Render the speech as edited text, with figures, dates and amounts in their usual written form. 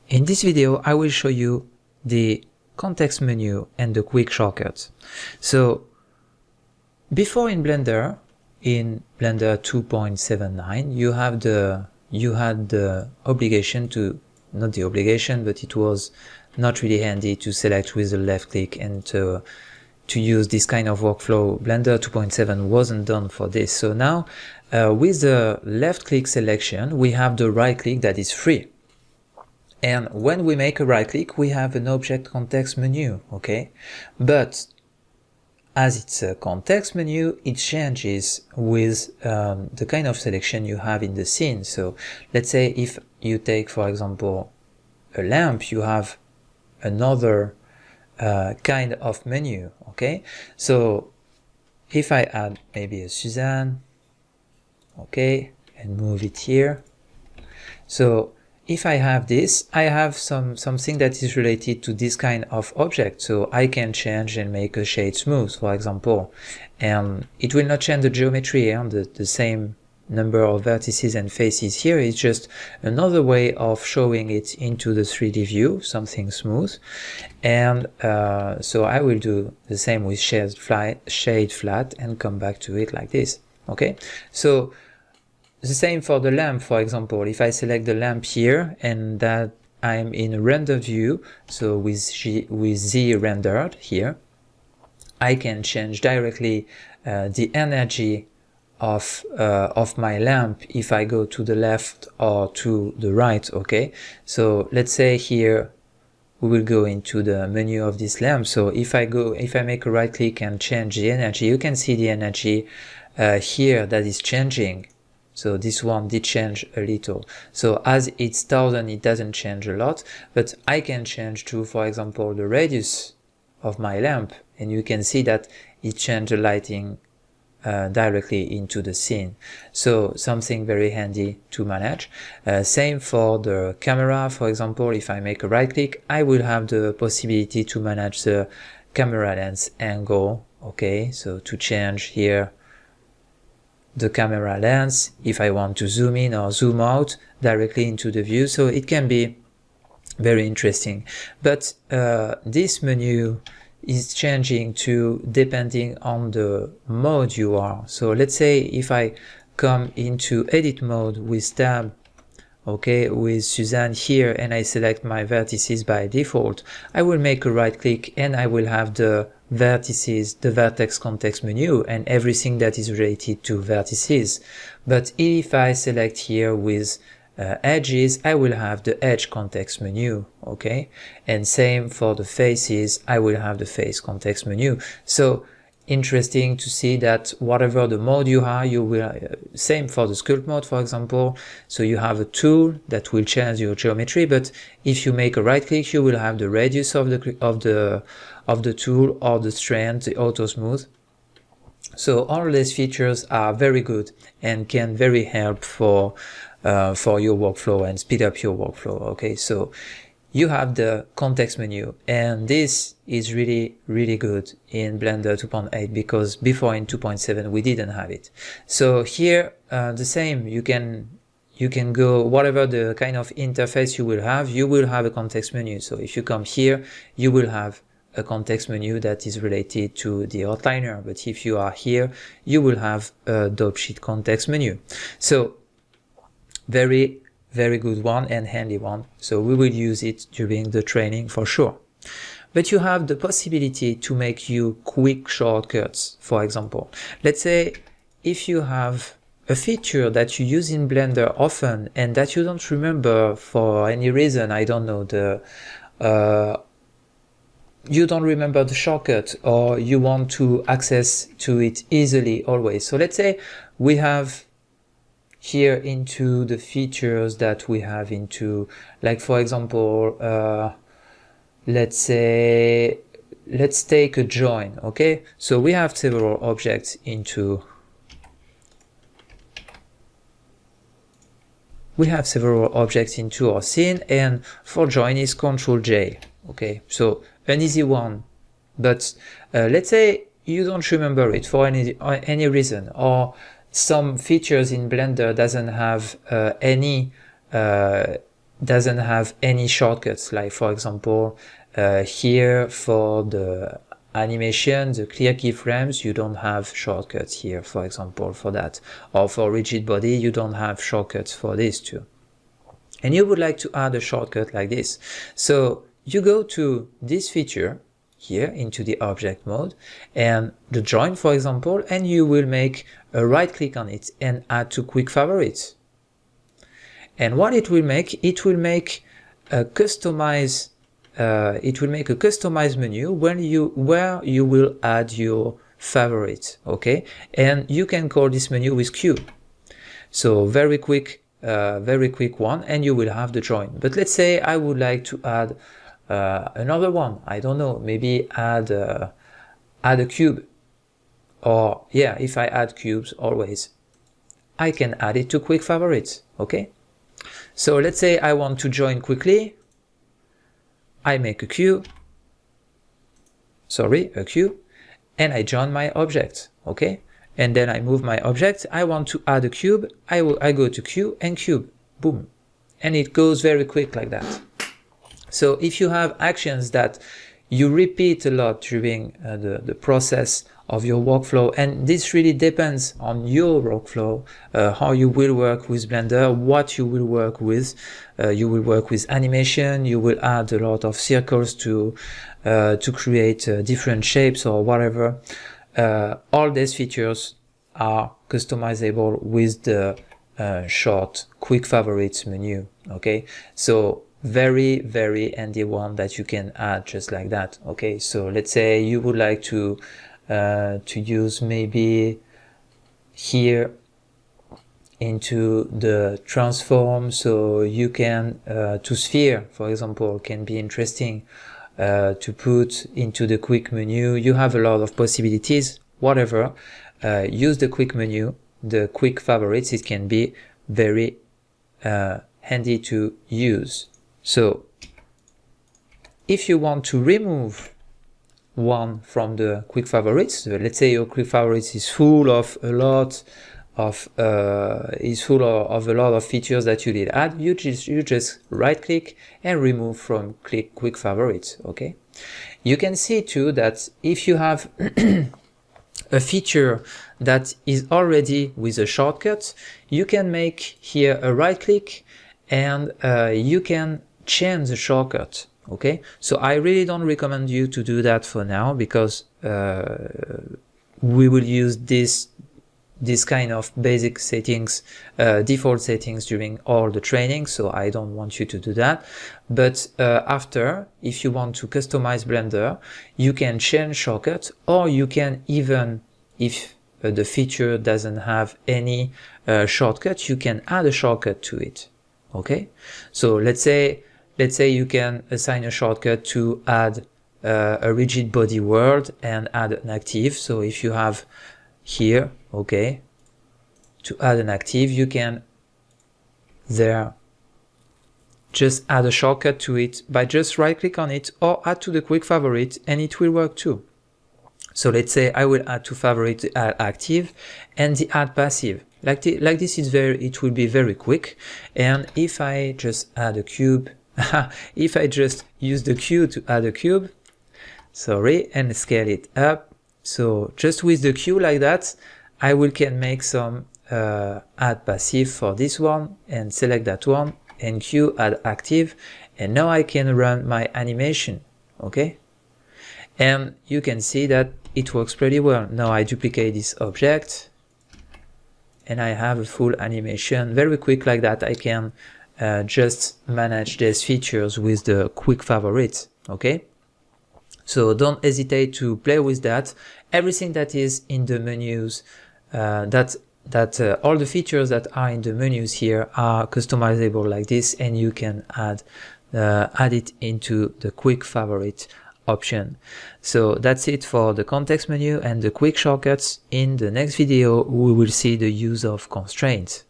In this video, I will show you the context menu and the quick shortcuts. So before in Blender 2.79, you had the obligation to, not the obligation, but it was not really handy to select with the left click and to use this kind of workflow. Blender 2.7 wasn't done for this. So now with the left click selection, we have the right click that is free. And when we make a right click, we have an object context menu, okay? But as it's a context menu, it changes with the kind of selection you have in the scene. So let's say if you take, for example, a lamp, you have another kind of menu, okay? So if I add maybe a Suzanne, okay, and move it here. So if I have this, I have something that is related to this kind of object. So I can change and make a shade smooth, for example. And it will not change the geometry and the same number of vertices and faces here. It's just another way of showing it into the 3D view, something smooth. And so I will do the same with shade flat and come back to it like this. Okay, so the same for the lamp, for example. If I select the lamp here and that I'm in a render view, so with Z rendered here, I can change directly the energy of my lamp if I go to the left or to the right, okay? So let's say here we will go into the menu of this lamp. So if I make a right click and change the energy, you can see the energy here that is changing. So this one did change a little. So as it's 1000, it doesn't change a lot, but I can change to, for example, the radius of my lamp, and you can see that it changed the lighting directly into the scene. So something very handy to manage. Same for the camera, for example. If I make a right click, I will have the possibility to manage the camera lens angle, okay? So to change here the camera lens, if I want to zoom in or zoom out directly into the view. So it can be very interesting. But this menu is changing to depending on the mode you are. So let's say if I come into edit mode with tab, okay, with Suzanne here, and I select my vertices by default, I will make a right click and I will have the vertices, the vertex context menu and everything that is related to vertices. But if I select here with edges, I will have the edge context menu, okay? And same for the faces, I will have the face context menu. So interesting to see that whatever the mode you are, you will, same for the sculpt mode, for example. So you have a tool that will change your geometry, but if you make a right click, you will have the radius of the tool or the strand, the auto smooth. So all these features are very good and can very help for your workflow and speed up your workflow. Okay, so you have the context menu, and this is really good in Blender 2.8 because before in 2.7 we didn't have it. So here the same, you can go whatever the kind of interface you will have a context menu. So if you come here, you will have a context menu that is related to the outliner, but if you are here, you will have a dope sheet context menu. So very good one and handy one. So we will use it during the training for sure. But you have the possibility to make you quick shortcuts. For example, let's say if you have a feature that you use in Blender often and that you don't remember for any reason, I don't know, you don't remember the shortcut or you want to access to it easily always. So let's say we have here into the features that we have into, like for example, let's take a join, okay? So we have several objects into, our scene, and for join is Ctrl J, okay? So an easy one, but let's say you don't remember it for any reason, or some features in Blender doesn't have any doesn't have any shortcuts, like for example here for the animation, the clear keyframes, you don't have shortcuts here, for example, for that. Or for rigid body, you don't have shortcuts for this too. And you would like to add a shortcut like this. So you go to this feature here into the object mode and the join, for example, and you will make a right click on it and add to quick favorites. And what it will make a customized menu where you will add your favorite, okay? And you can call this menu with Q. So very quick one, and you will have the join. But let's say I would like to add another one. I don't know, maybe add a cube, or yeah, if I add cubes always, I can add it to quick favorites, okay? So let's say I want to join quickly. I make a queue, and I join my object, okay? And then I move my object. I want to add a cube. I go to queue and cube, boom. And it goes very quick like that. So if you have actions that you repeat a lot during the process of your workflow, and this really depends on your workflow, how you will work with Blender, what you will work with. You will work with animation, you will add a lot of circles to create different shapes or whatever. All these features are customizable with the short quick favorites menu, okay? So very, very handy one that you can add just like that, okay? So let's say you would like to use maybe here into the transform, so you can to sphere, for example, can be interesting to put into the quick menu. You have a lot of possibilities, whatever. Use the quick menu, the quick favorites. It can be very handy to use. So if you want to remove one from the quick favorites, let's say your quick favorites is full of a lot of features that you did add, you just right click and remove from quick favorites, okay? You can see too that if you have a feature that is already with a shortcut, you can make here a right click and you can change the shortcut, okay? So I really don't recommend you to do that for now, because we will use this kind of basic settings, default settings during all the training, so I don't want you to do that. But after, if you want to customize Blender, you can change shortcut, or you can even, if the feature doesn't have any shortcut, you can add a shortcut to it, okay? So let's say you can assign a shortcut to add a rigid body world and add an active. So if you have here, okay, to add an active, you can there just add a shortcut to it by just right click on it or add to the quick favorite, and it will work too. So let's say I will add to favorite the add active and the add passive. Like this is it will be very quick. And if I just add a cube, if I just use the Q to add a cube, sorry, and scale it up. So just with the Q like that, I can make some add passive for this one and select that one and Q add active, and now I can run my animation, okay? And you can see that it works pretty well. Now I duplicate this object and I have a full animation, very quick like that. I can just manage these features with the quick favorites, okay? So don't hesitate to play with that. Everything that is in the menus, all the features that are in the menus here are customizable like this, and you can add it into the quick favorite option. So that's it for the context menu and the quick shortcuts. In the next video, we will see the use of constraints.